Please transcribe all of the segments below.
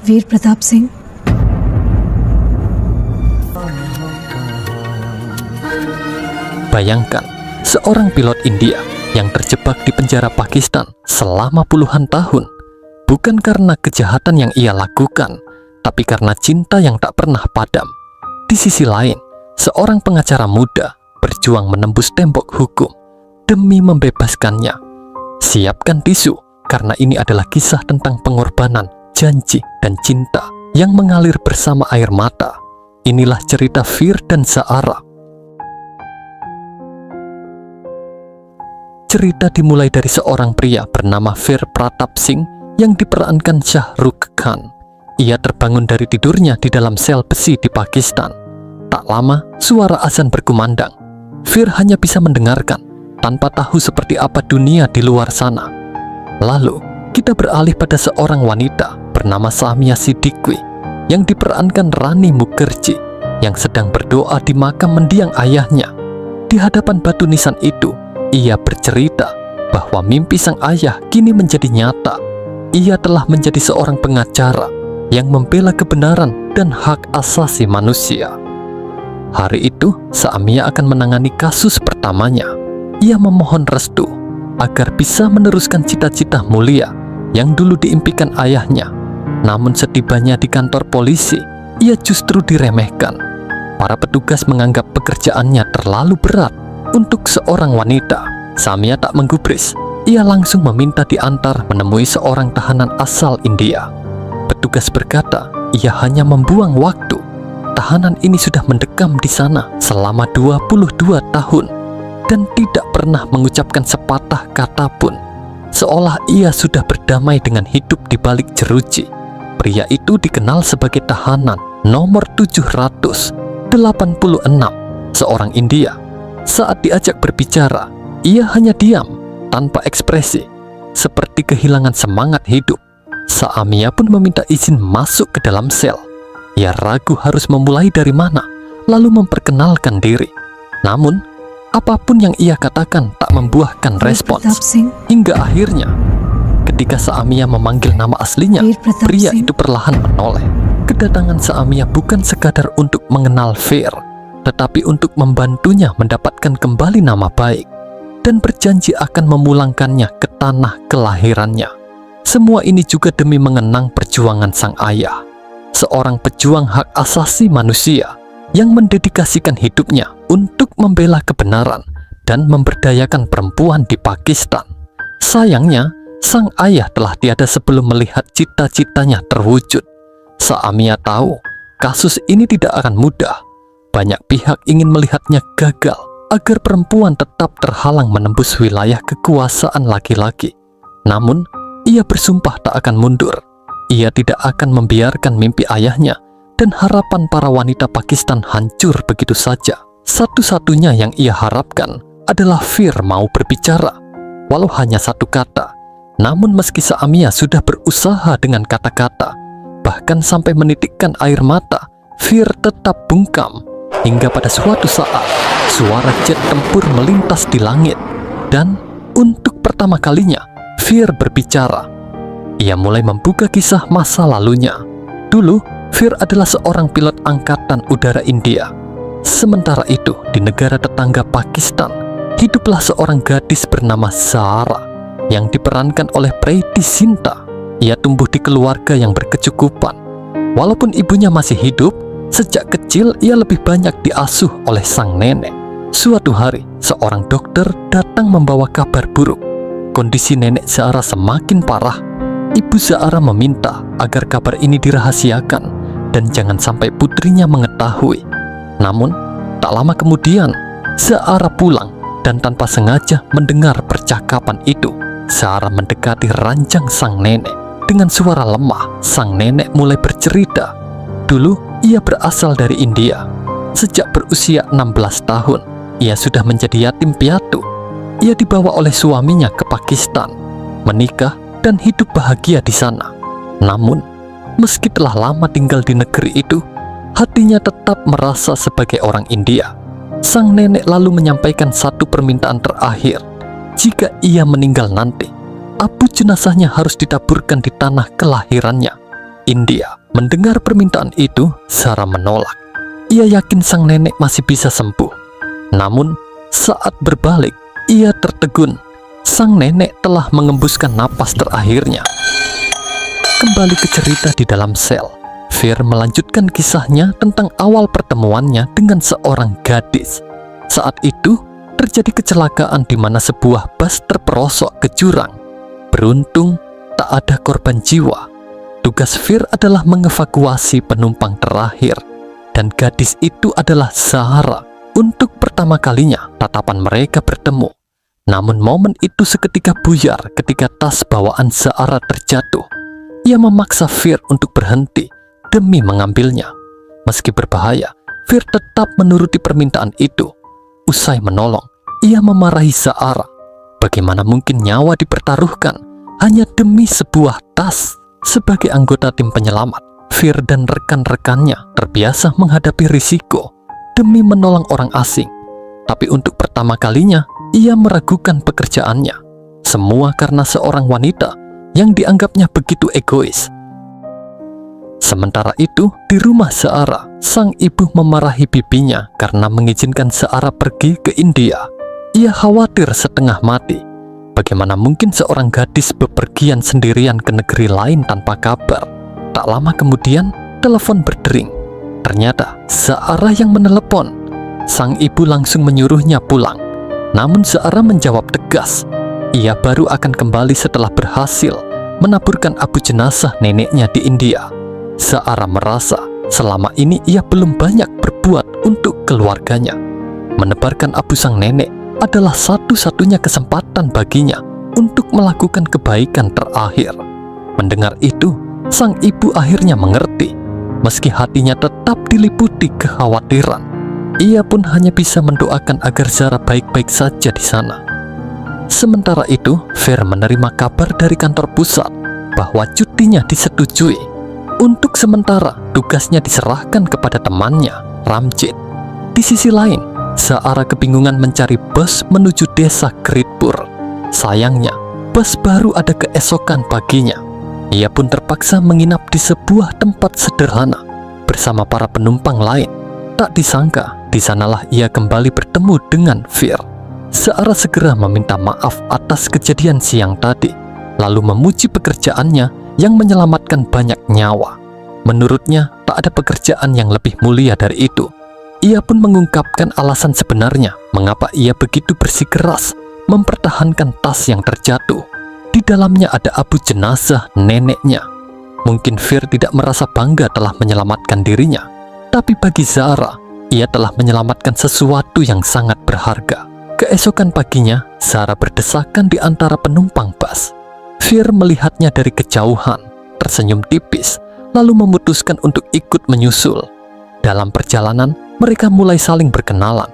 Veer प्रताप Singh. Bayangkan, seorang pilot India yang terjebak di penjara Pakistan selama puluhan tahun, bukan karena kejahatan yang ia lakukan, tapi karena cinta yang tak pernah padam. Di sisi lain, seorang pengacara muda berjuang menembus tembok hukum demi membebaskannya. Siapkan tisu, karena ini adalah kisah tentang pengorbanan, janji, dan cinta yang mengalir bersama air mata. Inilah cerita Veer dan Zaara. Cerita dimulai dari seorang pria bernama Veer Pratap Singh yang diperankan Shah Rukh Khan. Ia terbangun dari tidurnya di dalam sel besi di Pakistan. Tak lama, suara azan berkumandang. Veer hanya bisa mendengarkan, tanpa tahu seperti apa dunia di luar sana. Lalu, kita beralih pada seorang wanita bernama Samia Siddiqui yang diperankan Rani Mukherjee yang sedang berdoa di makam mendiang ayahnya. Di hadapan batu nisan itu, ia bercerita bahwa mimpi sang ayah kini menjadi nyata. Ia telah menjadi seorang pengacara yang membela kebenaran dan hak asasi manusia. Hari itu, Samia akan menangani kasus pertamanya. Ia memohon restu agar bisa meneruskan cita-cita mulia yang dulu diimpikan ayahnya. Namun setibanya di kantor polisi, ia justru diremehkan. Para petugas menganggap pekerjaannya terlalu berat untuk seorang wanita. Samia tak menggubris. Ia langsung meminta diantar menemui seorang tahanan asal India. Petugas berkata, ia hanya membuang waktu. Tahanan ini sudah mendekam di sana selama 22 tahun dan tidak pernah mengucapkan sepatah kata pun. Seolah ia sudah berdamai dengan hidup di balik jeruji. Pria itu dikenal sebagai tahanan nomor 786, seorang India. Saat diajak berbicara, ia hanya diam, tanpa ekspresi, seperti kehilangan semangat hidup. Samia pun meminta izin masuk ke dalam sel. Ia ragu harus memulai dari mana, lalu memperkenalkan diri. Namun, apapun yang ia katakan tak membuahkan respons. Hingga akhirnya, ketika Samia memanggil nama aslinya, pria itu perlahan menoleh. Kedatangan Samia bukan sekadar untuk mengenal Veer, tetapi untuk membantunya mendapatkan kembali nama baik dan berjanji akan memulangkannya ke tanah kelahirannya. Semua ini juga demi mengenang perjuangan sang ayah, seorang pejuang hak asasi manusia yang mendedikasikan hidupnya untuk membela kebenaran dan memberdayakan perempuan di Pakistan. Sayangnya, sang ayah telah tiada sebelum melihat cita-citanya terwujud. Samia tahu kasus ini tidak akan mudah. Banyak pihak ingin melihatnya gagal agar perempuan tetap terhalang menembus wilayah kekuasaan laki-laki. Namun, ia bersumpah tak akan mundur. Ia tidak akan membiarkan mimpi ayahnya dan harapan para wanita Pakistan hancur begitu saja. Satu-satunya yang ia harapkan adalah Veer mau berbicara, walau hanya satu kata. Namun meski Samia sudah berusaha dengan kata-kata, bahkan sampai menitikkan air mata, Veer tetap bungkam. Hingga pada suatu saat, suara jet tempur melintas di langit. Dan untuk pertama kalinya, Veer berbicara. Ia mulai membuka kisah masa lalunya. Dulu, Veer adalah seorang pilot angkatan udara India. Sementara itu, di negara tetangga Pakistan, hiduplah seorang gadis bernama Zaara yang diperankan oleh Preity Zinta. Ia tumbuh di keluarga yang berkecukupan. Walaupun ibunya masih hidup, sejak kecil ia lebih banyak diasuh oleh sang nenek. Suatu hari, seorang dokter datang membawa kabar buruk. Kondisi nenek Zaara semakin parah. Ibu Zaara meminta agar kabar ini dirahasiakan dan jangan sampai putrinya mengetahui. Namun, tak lama kemudian, Zaara pulang dan tanpa sengaja mendengar percakapan itu. Zaara mendekati ranjang sang nenek. Dengan suara lemah, sang nenek mulai bercerita. Dulu, ia berasal dari India. Sejak berusia 16 tahun, ia sudah menjadi yatim piatu. Ia dibawa oleh suaminya ke Pakistan, menikah dan hidup bahagia di sana. Namun, meski telah lama tinggal di negeri itu, hatinya tetap merasa sebagai orang India. Sang nenek lalu menyampaikan satu permintaan terakhir. Jika ia meninggal nanti, abu jenazahnya harus ditaburkan di tanah kelahirannya. India. Mendengar permintaan itu, Zara menolak. Ia yakin sang nenek masih bisa sembuh. Namun, saat berbalik, ia tertegun. Sang nenek telah mengembuskan napas terakhirnya. Kembali ke cerita di dalam sel, Fir melanjutkan kisahnya tentang awal pertemuannya dengan seorang gadis. Saat itu, terjadi kecelakaan di mana sebuah bus terperosok ke jurang. Beruntung, tak ada korban jiwa. Tugas Fir adalah mengevakuasi penumpang terakhir, dan gadis itu adalah Zahra. Untuk pertama kalinya, tatapan mereka bertemu. Namun momen itu seketika buyar ketika tas bawaan Zahra terjatuh. Ia memaksa Fir untuk berhenti demi mengambilnya. Meski berbahaya, Fir tetap menuruti permintaan itu. Usai menolong, ia memarahi Zahra. Bagaimana mungkin nyawa dipertaruhkan hanya demi sebuah tas? Sebagai anggota tim penyelamat, Fir dan rekan-rekannya terbiasa menghadapi risiko demi menolong orang asing. Tapi untuk pertama kalinya, ia meragukan pekerjaannya. Semua karena seorang wanita yang dianggapnya begitu egois. Sementara itu, di rumah Zahra, sang ibu memarahi bibinya karena mengizinkan Zahra pergi ke India. Ia khawatir setengah mati. Bagaimana mungkin seorang gadis bepergian sendirian ke negeri lain tanpa kabar? Tak lama kemudian, telepon berdering. Ternyata Zahra yang menelepon. Sang ibu langsung menyuruhnya pulang. Namun Zahra menjawab tegas. Ia baru akan kembali setelah berhasil menaburkan abu jenazah neneknya di India. Zahra merasa selama ini ia belum banyak berbuat untuk keluarganya. Menebarkan abu sang nenek adalah satu-satunya kesempatan baginya untuk melakukan kebaikan terakhir. Mendengar itu, sang ibu akhirnya mengerti. Meski hatinya tetap diliputi kekhawatiran, ia pun hanya bisa mendoakan agar Zahra baik-baik saja di sana. Sementara itu, Fir menerima kabar dari kantor pusat bahwa cutinya disetujui. Untuk sementara, tugasnya diserahkan kepada temannya, Ramjit. Di sisi lain, Zahra kebingungan mencari bus menuju desa Kritpur. Sayangnya, bus baru ada keesokan paginya. Ia pun terpaksa menginap di sebuah tempat sederhana bersama para penumpang lain. Tak disangka, di sanalah ia kembali bertemu dengan Fir. Zahra segera meminta maaf atas kejadian siang tadi, lalu memuji pekerjaannya yang menyelamatkan banyak nyawa. Menurutnya, tak ada pekerjaan yang lebih mulia dari itu. Ia pun mengungkapkan alasan sebenarnya mengapa ia begitu bersikeras mempertahankan tas yang terjatuh. Di dalamnya ada abu jenazah neneknya. Mungkin Fir tidak merasa bangga telah menyelamatkan dirinya, tapi bagi Zahra, ia telah menyelamatkan sesuatu yang sangat berharga. Keesokan paginya, Zahra berdesakan di antara penumpang bus. Fir melihatnya dari kejauhan, tersenyum tipis, lalu memutuskan untuk ikut menyusul. Dalam perjalanan, mereka mulai saling berkenalan.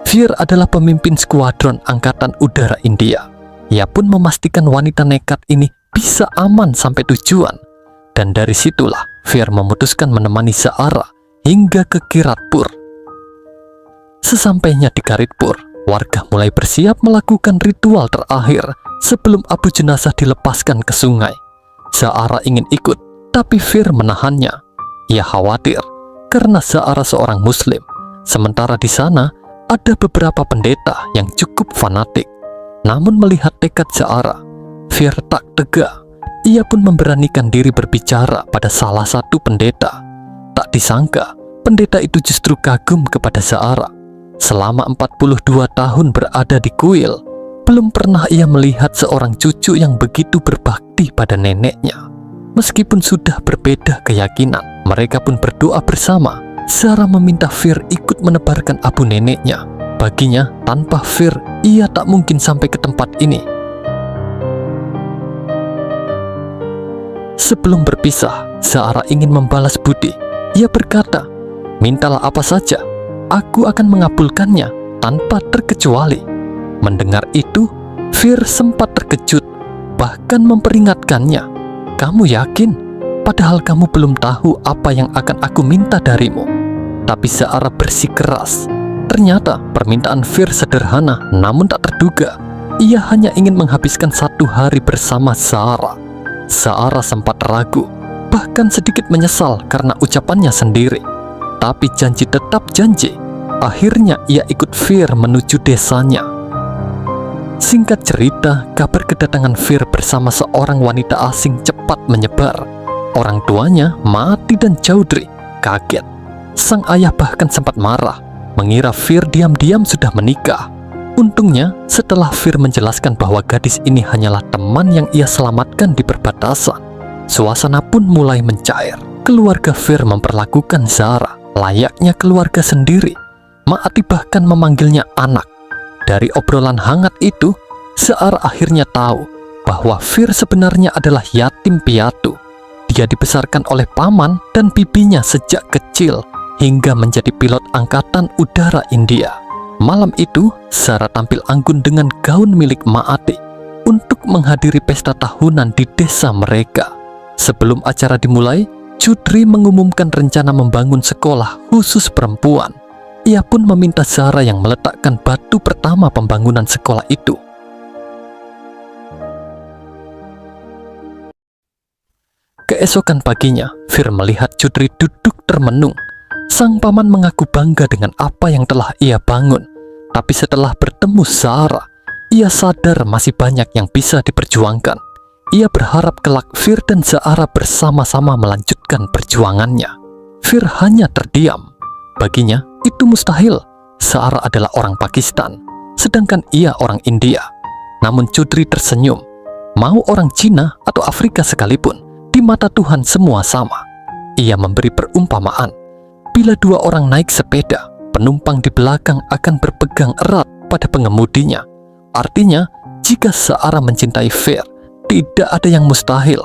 Fir adalah pemimpin skuadron Angkatan Udara India. Ia pun memastikan wanita nekat ini bisa aman sampai tujuan. Dan dari situlah Fir memutuskan menemani Zahra hingga ke Kiratpur. Sesampainya di Kiratpur, warga mulai bersiap melakukan ritual terakhir sebelum abu jenazah dilepaskan ke sungai. Zahra ingin ikut, tapi Fir menahannya. Ia khawatir karena Zahra seorang muslim, sementara di sana ada beberapa pendeta yang cukup fanatik. Namun melihat tekad Zahra, Fir tak tega. Ia pun memberanikan diri berbicara pada salah satu pendeta. Tak disangka, pendeta itu justru kagum kepada Zahra. Selama 42 tahun berada di kuil, belum pernah ia melihat seorang cucu yang begitu berbakti pada neneknya. Meskipun sudah berbeda keyakinan, mereka pun berdoa bersama. Zahra meminta Fir ikut menebarkan abu neneknya. Baginya, tanpa Fir, ia tak mungkin sampai ke tempat ini. Sebelum berpisah, Zahra ingin membalas budi. Ia berkata, "Mintalah apa saja, aku akan mengabulkannya tanpa terkecuali." Mendengar itu, Fir sempat terkejut, bahkan memperingatkannya, "Kamu yakin? Padahal kamu belum tahu apa yang akan aku minta darimu." Tapi Zahra bersikeras. Ternyata permintaan Fir sederhana namun tak terduga. Ia hanya ingin menghabiskan 1 hari bersama Zahra. Zahra sempat ragu. bahkan sedikit menyesal karena ucapannya sendiri. Tapi janji tetap janji. Akhirnya ia ikut Fir menuju desanya. Singkat cerita, kabar kedatangan Fir bersama seorang wanita asing cepat menyebar. Orang tuanya, Maati dan Chaudhry, kaget. Sang ayah bahkan sempat marah, mengira Fir diam-diam sudah menikah. Untungnya, setelah Fir menjelaskan bahwa gadis ini hanyalah teman yang ia selamatkan di perbatasan, suasana pun mulai mencair. Keluarga Fir memperlakukan Zahra layaknya keluarga sendiri. Maati bahkan memanggilnya anak. Dari obrolan hangat itu, Zahra akhirnya tahu bahwa Fir sebenarnya adalah yatim piatu. Dia dibesarkan oleh paman dan bibinya sejak kecil hingga menjadi pilot angkatan udara India. Malam itu, Zahra tampil anggun dengan gaun milik Maati untuk menghadiri pesta tahunan di desa mereka. Sebelum acara dimulai, Chaudhry mengumumkan rencana membangun sekolah khusus perempuan. Ia pun meminta Zahra yang meletakkan batu pertama pembangunan sekolah itu. Keesokan paginya, Fir melihat Chaudhry duduk termenung. Sang paman mengaku bangga dengan apa yang telah ia bangun. Tapi setelah bertemu Zahra, ia sadar masih banyak yang bisa diperjuangkan. Ia berharap kelak Fir dan Zahra bersama-sama melanjutkan perjuangannya. Fir hanya terdiam. Baginya, itu mustahil. Zahra adalah orang Pakistan, sedangkan ia orang India. Namun Chaudhry tersenyum. Mau orang Cina atau Afrika sekalipun, di mata Tuhan semua sama. Ia memberi perumpamaan. Bila dua orang naik sepeda, penumpang di belakang akan berpegang erat pada pengemudinya. Artinya, jika Zahra mencintai Fir, tidak ada yang mustahil.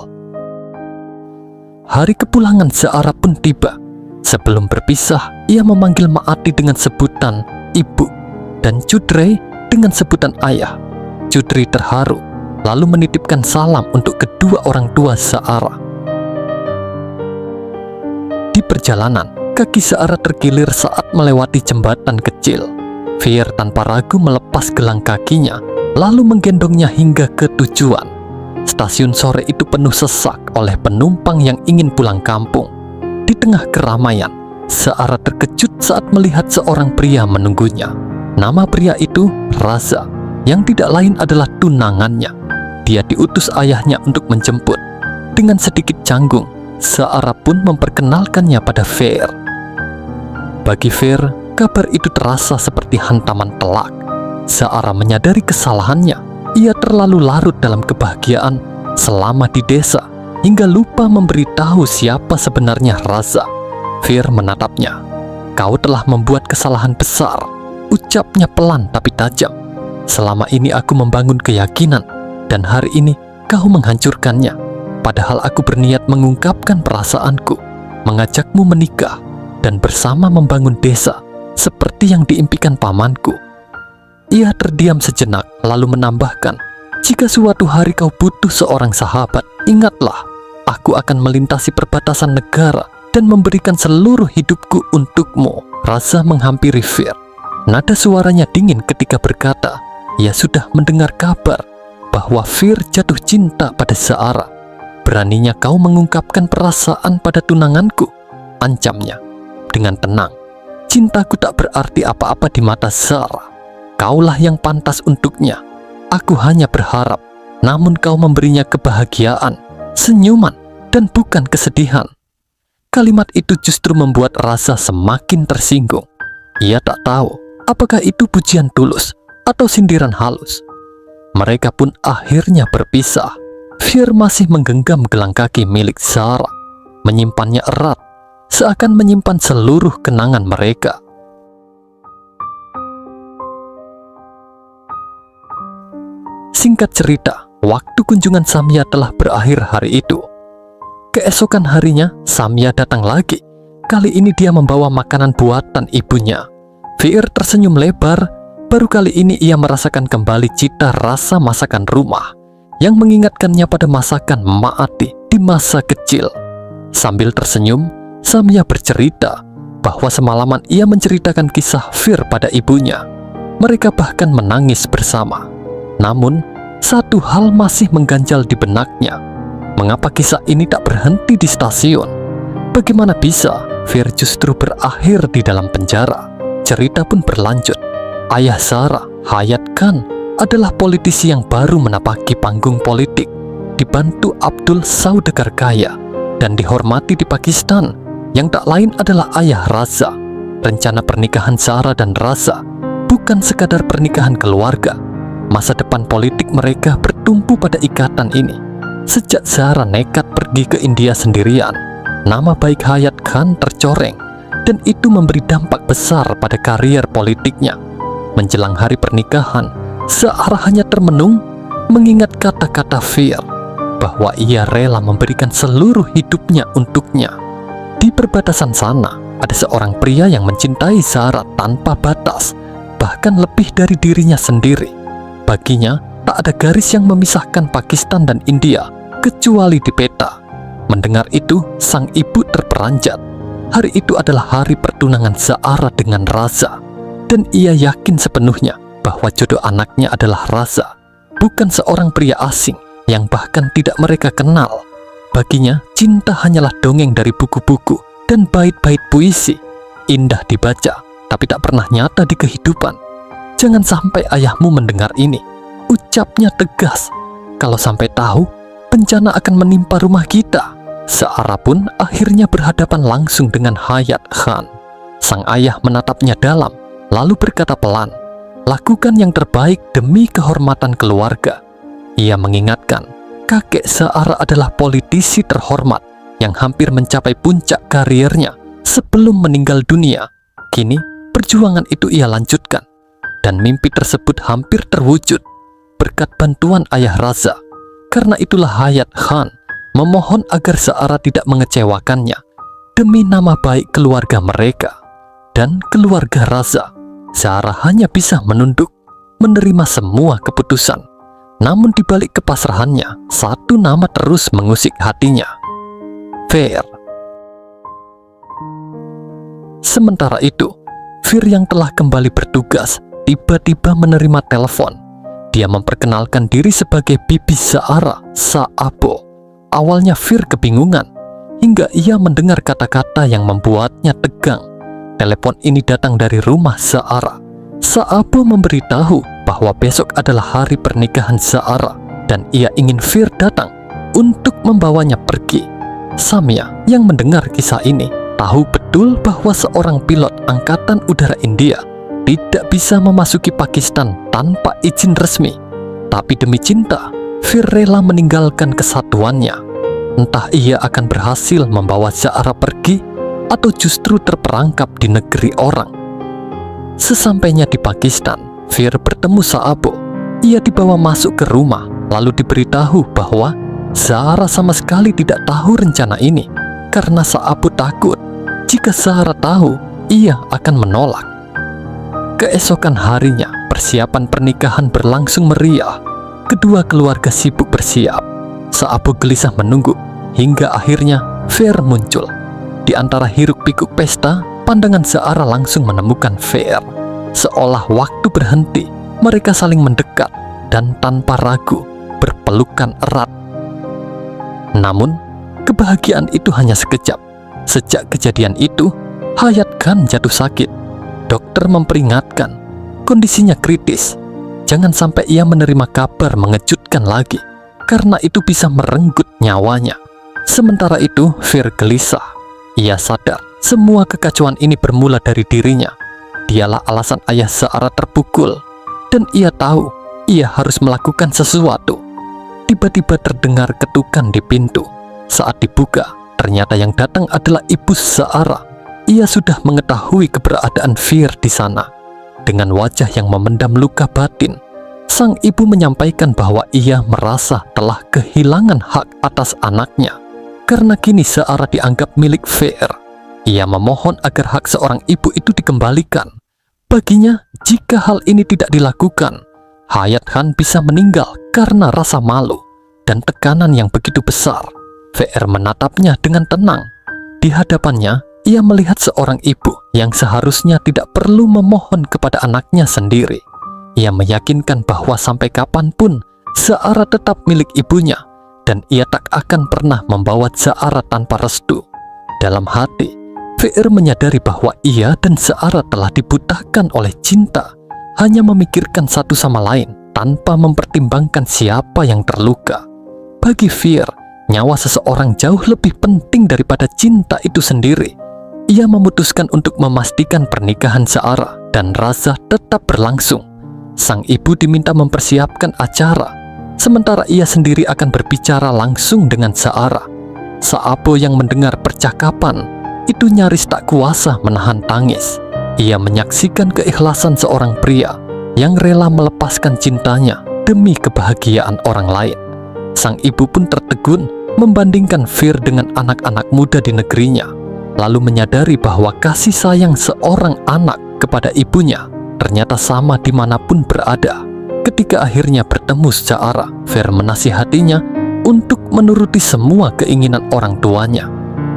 Hari kepulangan Zahra pun tiba. Sebelum berpisah, ia memanggil Maati dengan sebutan ibu dan Chaudhry dengan sebutan ayah. Chaudhry terharu, lalu menitipkan salam untuk kedua orang tua Zahra. Di perjalanan, kaki Zahra terkilir saat melewati jembatan kecil. Fir tanpa ragu melepas gelang kakinya, lalu menggendongnya hingga ke tujuan. Stasiun sore itu penuh sesak oleh penumpang yang ingin pulang kampung. Di tengah keramaian, Zahra terkejut saat melihat seorang pria menunggunya. Nama pria itu Raza, yang tidak lain adalah tunangannya. Dia diutus ayahnya untuk menjemput. Dengan sedikit canggung, Zahra pun memperkenalkannya pada Fir. Bagi Fir, kabar itu terasa seperti hantaman telak. Zahra menyadari kesalahannya. Ia terlalu larut dalam kebahagiaan selama di desa hingga lupa memberitahu siapa sebenarnya Raza. Fir menatapnya. "Kau telah membuat kesalahan besar," ucapnya pelan tapi tajam. "Selama ini aku membangun keyakinan, dan hari ini kau menghancurkannya. Padahal aku berniat mengungkapkan perasaanku, mengajakmu menikah, dan bersama membangun desa seperti yang diimpikan pamanku." Ia terdiam sejenak, lalu menambahkan, "Jika suatu hari kau butuh seorang sahabat, ingatlah, aku akan melintasi perbatasan negara dan memberikan seluruh hidupku untukmu." Raza menghampiri Fir. Nada suaranya dingin ketika berkata, ia sudah mendengar kabar bahwa Fir jatuh cinta pada Zahra. "Beraninya kau mengungkapkan perasaan pada tunanganku?" ancamnya. Dengan tenang, "Cintaku tak berarti apa-apa di mata Zahra. Kaulah yang pantas untuknya. Aku hanya berharap, namun kau memberinya kebahagiaan, senyuman, dan bukan kesedihan." Kalimat itu justru membuat Raza semakin tersinggung. Ia tak tahu apakah itu pujian tulus atau sindiran halus. Mereka pun akhirnya berpisah. Fir masih menggenggam gelang kaki milik Zahra, menyimpannya erat, seakan menyimpan seluruh kenangan mereka. Singkat cerita, waktu kunjungan Samya telah berakhir hari itu. Keesokan harinya, Samya datang lagi. Kali ini dia membawa makanan buatan ibunya. Fir tersenyum lebar. Baru kali ini ia merasakan kembali cita rasa masakan rumah yang mengingatkannya pada masakan Maati di masa kecil. Sambil tersenyum, Samya bercerita bahwa semalaman ia menceritakan kisah Fir pada ibunya. Mereka bahkan menangis bersama. Namun, satu hal masih mengganjal di benaknya. Mengapa kisah ini tak berhenti di stasiun? Bagaimana bisa Fir justru berakhir di dalam penjara? Cerita pun berlanjut. Ayah Sarah, Hayat Khan, adalah politisi yang baru menapaki panggung politik, dibantu Abdul saudagar kaya dan dihormati di Pakistan, yang tak lain adalah ayah Raza. Rencana pernikahan Sarah dan Raza bukan sekadar pernikahan keluarga. Masa depan politik mereka bertumpu pada ikatan ini. Sejak Sarah nekat pergi ke India sendirian, nama baik Hayat Khan tercoreng, dan itu memberi dampak besar pada karier politiknya. Menjelang hari pernikahan, Sarah hanya termenung mengingat kata-kata Fir bahwa ia rela memberikan seluruh hidupnya untuknya. Di perbatasan sana, ada seorang pria yang mencintai Sarah tanpa batas, bahkan lebih dari dirinya sendiri. Baginya, tak ada garis yang memisahkan Pakistan dan India, kecuali di peta. Mendengar itu, sang ibu terperanjat. Hari itu adalah hari pertunangan Sarah dengan Raza, dan ia yakin sepenuhnya bahwa jodoh anaknya adalah Raza, bukan seorang pria asing yang bahkan tidak mereka kenal. Baginya, cinta hanyalah dongeng dari buku-buku dan bait-bait puisi, indah dibaca, tapi tak pernah nyata di kehidupan. Jangan sampai ayahmu mendengar ini, ucapnya tegas. Kalau sampai tahu, bencana akan menimpa rumah kita. Sarah pun akhirnya berhadapan langsung dengan Hayat Khan. Sang ayah menatapnya dalam, lalu berkata pelan, "Lakukan yang terbaik demi kehormatan keluarga." Ia mengingatkan, kakek Sarah adalah politisi terhormat yang hampir mencapai puncak karirnya sebelum meninggal dunia. Kini, perjuangan itu ia lanjutkan, dan mimpi tersebut hampir terwujud berkat bantuan ayah Raza. Karena itulah Hayat Khan memohon agar Sarah tidak mengecewakannya demi nama baik keluarga mereka dan keluarga Raza. Sarah hanya bisa menunduk, menerima semua keputusan. Namun di balik kepasrahannya, satu nama terus mengusik hatinya, Fir. Sementara itu, Fir yang telah kembali bertugas tiba-tiba menerima telepon. Dia memperkenalkan diri sebagai bibi Sarah, Saabo. Awalnya Fir kebingungan, hingga ia mendengar kata-kata yang membuatnya tegang. Telepon ini datang dari rumah Sarah. Saabo memberitahu bahwa besok adalah hari pernikahan Sarah, dan ia ingin Fir datang untuk membawanya pergi. Samia yang mendengar kisah ini tahu betul bahwa seorang pilot Angkatan Udara India tidak bisa memasuki Pakistan tanpa izin resmi. Tapi demi cinta, Fir rela meninggalkan kesatuannya. Entah ia akan berhasil membawa Sarah pergi atau justru terperangkap di negeri orang. Sesampainya di Pakistan, Fir bertemu Saabo. Ia dibawa masuk ke rumah, lalu diberitahu bahwa Sarah sama sekali tidak tahu rencana ini, karena Saabo takut jika Sarah tahu, ia akan menolak. Keesokan harinya, persiapan pernikahan berlangsung meriah. Kedua keluarga sibuk bersiap. Saabo gelisah menunggu hingga akhirnya Fir muncul. Di antara hiruk-pikuk pesta, pandangan Sarah langsung menemukan Fir. Seolah waktu berhenti, mereka saling mendekat dan tanpa ragu berpelukan erat. Namun, kebahagiaan itu hanya sekejap. Sejak kejadian itu, Hayat Khan jatuh sakit. Dokter memperingatkan, kondisinya kritis. Jangan sampai ia menerima kabar mengejutkan lagi, karena itu bisa merenggut nyawanya. Sementara itu, Fir gelisah. Ia sadar semua kekacauan ini bermula dari dirinya. Dialah alasan ayah Sarah terpukul, dan ia tahu ia harus melakukan sesuatu. Tiba-tiba terdengar ketukan di pintu. Saat dibuka, ternyata yang datang adalah ibu Sarah. Ia sudah mengetahui keberadaan Fir di sana. Dengan wajah yang memendam luka batin, sang ibu menyampaikan bahwa ia merasa telah kehilangan hak atas anaknya. Karena kini Sarah dianggap milik Fir, ia memohon agar hak seorang ibu itu dikembalikan. Baginya, jika hal ini tidak dilakukan, Hayat Khan bisa meninggal karena rasa malu dan tekanan yang begitu besar. Fir menatapnya dengan tenang. Di hadapannya, ia melihat seorang ibu yang seharusnya tidak perlu memohon kepada anaknya sendiri. Ia meyakinkan bahwa sampai kapanpun Sarah tetap milik ibunya, dan ia tak akan pernah membawa Zahra tanpa restu. Dalam hati, Fir menyadari bahwa ia dan Zahra telah dibutakan oleh cinta, hanya memikirkan satu sama lain tanpa mempertimbangkan siapa yang terluka. Bagi Fir, nyawa seseorang jauh lebih penting daripada cinta itu sendiri. Ia memutuskan untuk memastikan pernikahan Zahra dan Raza tetap berlangsung. Sang ibu diminta mempersiapkan acara, sementara ia sendiri akan berbicara langsung dengan Zahra. Saabo yang mendengar percakapan itu nyaris tak kuasa menahan tangis. Ia menyaksikan keikhlasan seorang pria yang rela melepaskan cintanya demi kebahagiaan orang lain. Sang ibu pun tertegun membandingkan Fir dengan anak-anak muda di negerinya, lalu menyadari bahwa kasih sayang seorang anak kepada ibunya ternyata sama dimanapun berada. Ketika akhirnya bertemu Zahra, Fir menasihatinya untuk menuruti semua keinginan orang tuanya.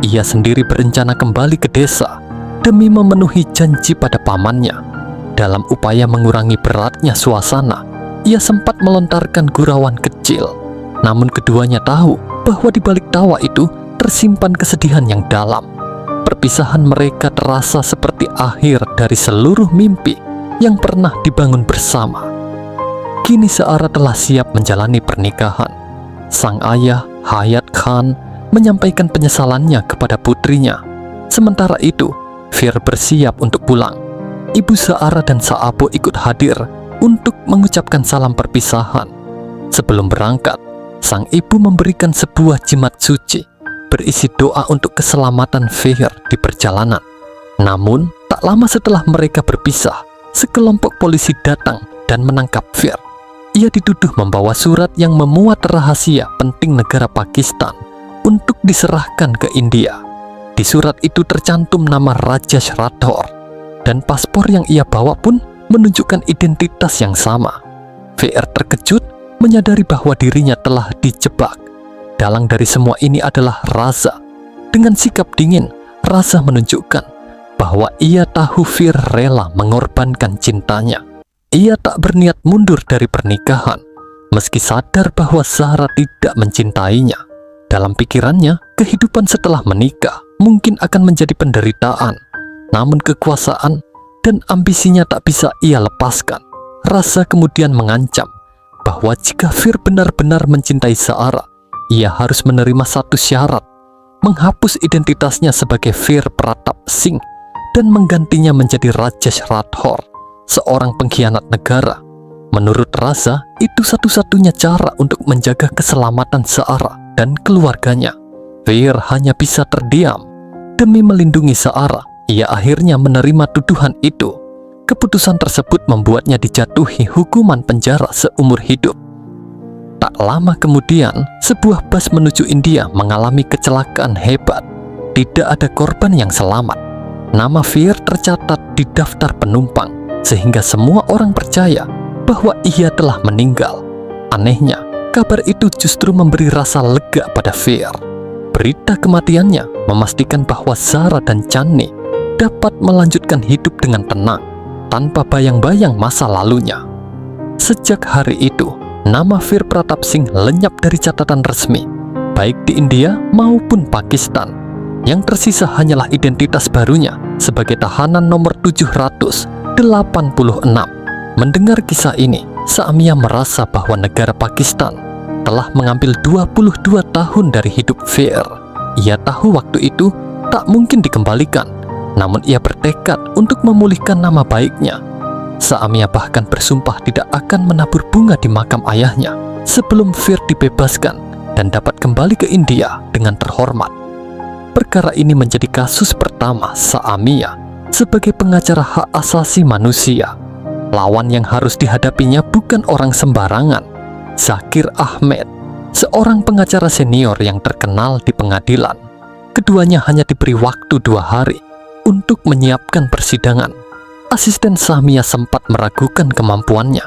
Ia sendiri berencana kembali ke desa demi memenuhi janji pada pamannya. Dalam upaya mengurangi beratnya suasana, ia sempat melontarkan gurauan kecil. Namun keduanya tahu bahwa di balik tawa itu tersimpan kesedihan yang dalam. Perpisahan mereka terasa seperti akhir dari seluruh mimpi yang pernah dibangun bersama. Kini Zahra telah siap menjalani pernikahan. Sang ayah, Hayat Khan, menyampaikan penyesalannya kepada putrinya. Sementara itu, Fir bersiap untuk pulang. Ibu Zahra dan Saabo ikut hadir untuk mengucapkan salam perpisahan. Sebelum berangkat, sang ibu memberikan sebuah jimat suci berisi doa untuk keselamatan Fir di perjalanan. Namun, tak lama setelah mereka berpisah, sekelompok polisi datang dan menangkap Fir. Ia dituduh membawa surat yang memuat rahasia penting negara Pakistan untuk diserahkan ke India. Di surat itu tercantum nama Rajesh Rathore, dan paspor yang ia bawa pun menunjukkan identitas yang sama. Fir terkejut menyadari bahwa dirinya telah dijebak. Dalang dari semua ini adalah Raza. Dengan sikap dingin, Raza menunjukkan bahwa ia tahu Fir rela mengorbankan cintanya. Ia tak berniat mundur dari pernikahan, meski sadar bahwa Zahra tidak mencintainya. Dalam pikirannya, kehidupan setelah menikah mungkin akan menjadi penderitaan. Namun kekuasaan dan ambisinya tak bisa ia lepaskan. Raza kemudian mengancam bahwa jika Fir benar-benar mencintai Zahra, ia harus menerima satu syarat: menghapus identitasnya sebagai Fir Pratap Singh dan menggantinya menjadi Rajesh Rathore, seorang pengkhianat negara. Menurut Raza, itu satu-satunya cara untuk menjaga keselamatan Zahra dan keluarganya. Fir hanya bisa terdiam. Demi melindungi Zahra, ia akhirnya menerima tuduhan itu. Keputusan tersebut membuatnya dijatuhi hukuman penjara seumur hidup. Tak lama kemudian, sebuah bus menuju India mengalami kecelakaan hebat. Tidak ada korban yang selamat. Nama Fir tercatat di daftar penumpang, sehingga semua orang percaya bahwa ia telah meninggal. Anehnya, kabar itu justru memberi rasa lega pada Fir. Berita kematiannya memastikan bahwa Zahra dan Channi dapat melanjutkan hidup dengan tenang, tanpa bayang-bayang masa lalunya. Sejak hari itu, nama Fir Pratap Singh lenyap dari catatan resmi, baik di India maupun Pakistan. Yang tersisa hanyalah identitas barunya sebagai tahanan nomor 786. Mendengar kisah ini, Saamia merasa bahwa negara Pakistan telah mengambil 22 tahun dari hidup Fir. Ia tahu waktu itu tak mungkin dikembalikan, namun ia bertekad untuk memulihkan nama baiknya. Saamia bahkan bersumpah tidak akan menabur bunga di makam ayahnya sebelum Fir dibebaskan dan dapat kembali ke India dengan terhormat. Perkara ini menjadi kasus pertama Saamia sebagai pengacara hak asasi manusia. Lawan yang harus dihadapinya bukan orang sembarangan. Zakir Ahmed, seorang pengacara senior yang terkenal di pengadilan. Keduanya hanya diberi waktu 2 hari untuk menyiapkan persidangan. Asisten Saamia sempat meragukan kemampuannya,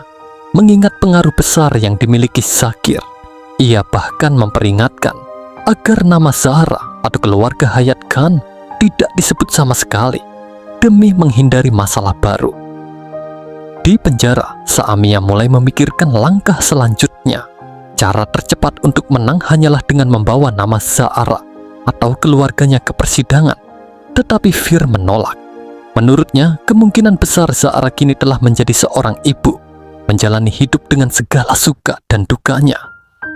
mengingat pengaruh besar yang dimiliki Zakir. Ia bahkan memperingatkan agar nama Zahra atau keluarga Hayat Khan tidak disebut sama sekali, demi menghindari masalah baru. Di penjara, Saamia mulai memikirkan langkah selanjutnya. Cara tercepat untuk menang hanyalah dengan membawa nama Zahra atau keluarganya ke persidangan. Tetapi Fir menolak. Menurutnya, kemungkinan besar Zahra kini telah menjadi seorang ibu, menjalani hidup dengan segala suka dan dukanya.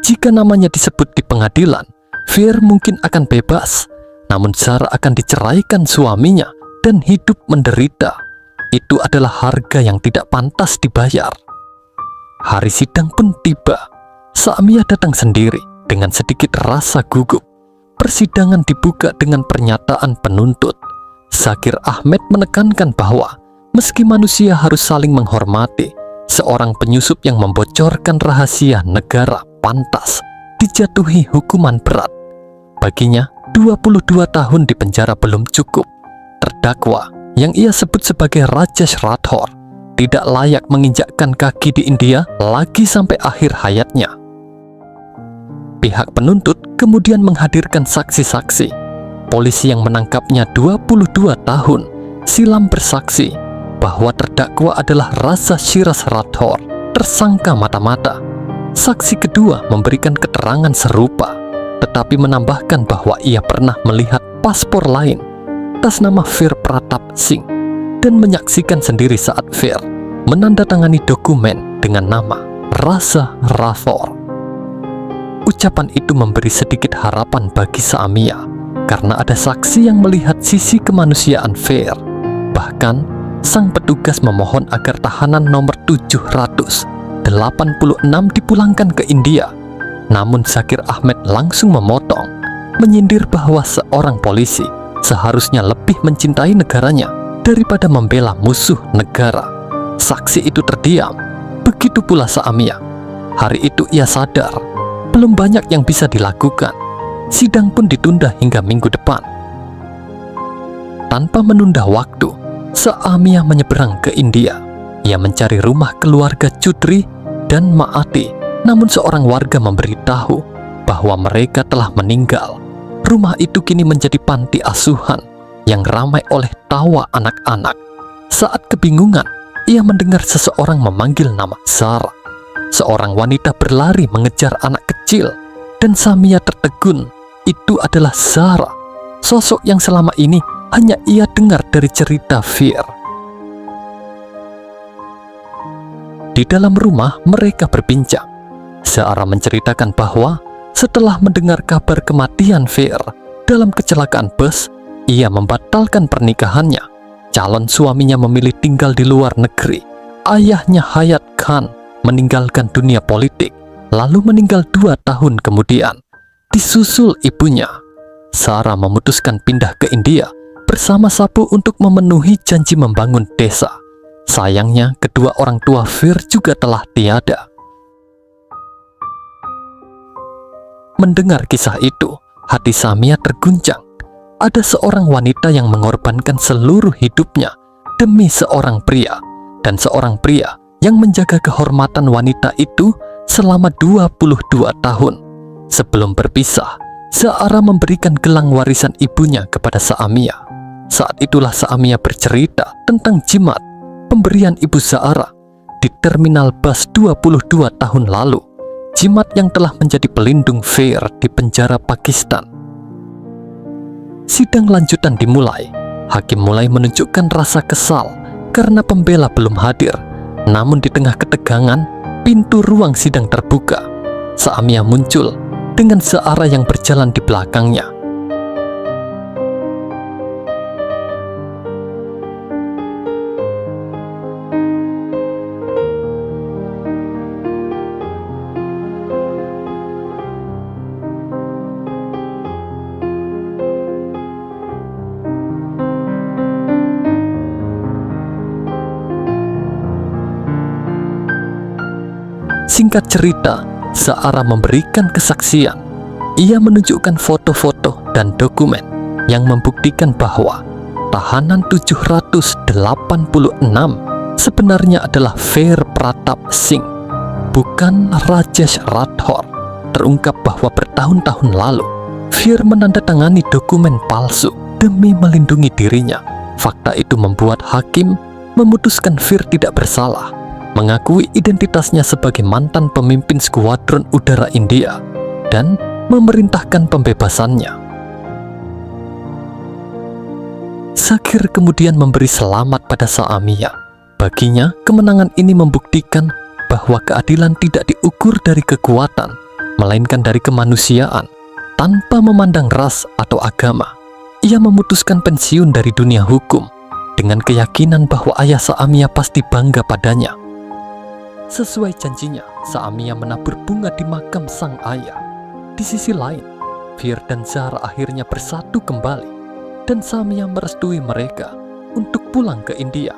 Jika namanya disebut di pengadilan, Fir mungkin akan bebas, namun Zahra akan diceraikan suaminya dan hidup menderita. Itu adalah harga yang tidak pantas dibayar. Hari sidang pun tiba. Saamiyah datang sendiri dengan sedikit rasa gugup. Persidangan dibuka dengan pernyataan penuntut. Zakir Ahmed menekankan bahwa meski manusia harus saling menghormati, seorang penyusup yang membocorkan rahasia negara pantas dijatuhi hukuman berat. Baginya, 22 tahun di penjara belum cukup. Terdakwa yang ia sebut sebagai Rajesh Rathore tidak layak menginjakkan kaki di India lagi sampai akhir hayatnya. Pihak penuntut kemudian menghadirkan saksi-saksi. Polisi yang menangkapnya 22 tahun silam bersaksi bahwa terdakwa adalah Raza Shiraz Rathore, tersangka mata-mata. Saksi kedua memberikan keterangan serupa, tetapi menambahkan bahwa ia pernah melihat paspor lain atas nama Fir Pratap Singh dan menyaksikan sendiri saat Fir menandatangani dokumen dengan nama Raza Rathore. Ucapan itu memberi sedikit harapan bagi Saamiyah karena ada saksi yang melihat sisi kemanusiaan Fir. Bahkan, sang petugas memohon agar tahanan nomor 786 dipulangkan ke India. Namun Zakir Ahmed langsung memotong, menyindir bahwa seorang polisi seharusnya lebih mencintai negaranya daripada membela musuh negara. Saksi itu terdiam, begitu pula Saamiyah. Hari itu ia sadar belum banyak yang bisa dilakukan. Sidang pun ditunda hingga minggu depan. Tanpa menunda waktu, Saamiyah menyeberang ke India. Ia mencari rumah keluarga Chudri dan Maati. Namun seorang warga memberitahu bahwa mereka telah meninggal. Rumah itu kini menjadi panti asuhan yang ramai oleh tawa anak-anak. Saat kebingungan, ia mendengar seseorang memanggil nama Zahra. Seorang wanita berlari mengejar anak kecil, dan Saamiyah tertegun. Itu adalah Zahra, sosok yang selama ini hanya ia dengar dari cerita Fir. Di dalam rumah mereka berbincang. Zahra menceritakan bahwa setelah mendengar kabar kematian Fir dalam kecelakaan bus, ia membatalkan pernikahannya. Calon suaminya memilih tinggal di luar negeri. Ayahnya Hayat Khan meninggalkan dunia politik, lalu meninggal 2 tahun kemudian. Disusul ibunya. Zahra memutuskan pindah ke India bersama Sapu untuk memenuhi janji membangun desa. Sayangnya, kedua orang tua Fir juga telah tiada. Mendengar kisah itu, hati Saamiyah terguncang. Ada seorang wanita yang mengorbankan seluruh hidupnya demi seorang pria, dan seorang pria yang menjaga kehormatan wanita itu selama 22 tahun. Sebelum berpisah, Zahra memberikan gelang warisan ibunya kepada Saamiyah. Saat itulah Saamiyah bercerita tentang jimat pemberian ibu Zahra di terminal bus 22 tahun lalu. Jimat yang telah menjadi pelindung Fir di penjara Pakistan. Sidang lanjutan dimulai. Hakim mulai menunjukkan rasa kesal karena pembela belum hadir. Namun di tengah ketegangan, pintu ruang sidang terbuka. Saamiyah muncul dengan Zahra yang berjalan di belakangnya. Singkat cerita, Zahra memberikan kesaksian. Ia menunjukkan foto-foto dan dokumen yang membuktikan bahwa tahanan 786 sebenarnya adalah Fir Pratap Singh, bukan Rajesh Rathore. Terungkap bahwa bertahun-tahun lalu, Fir menandatangani dokumen palsu demi melindungi dirinya. Fakta itu membuat hakim memutuskan Fir tidak bersalah. mengakui identitasnya sebagai mantan pemimpin skuadron udara India dan memerintahkan pembebasannya. Zakir kemudian memberi selamat pada Saamia. Baginya, kemenangan ini membuktikan bahwa keadilan tidak diukur dari kekuatan, melainkan dari kemanusiaan, tanpa memandang ras atau agama. Ia memutuskan pensiun dari dunia hukum dengan keyakinan bahwa ayah Saamia pasti bangga padanya. Sesuai janjinya, Saamia menabur bunga di makam sang ayah. Di sisi lain, Fir dan Zahra akhirnya bersatu kembali, dan Saamia merestui mereka untuk pulang ke India.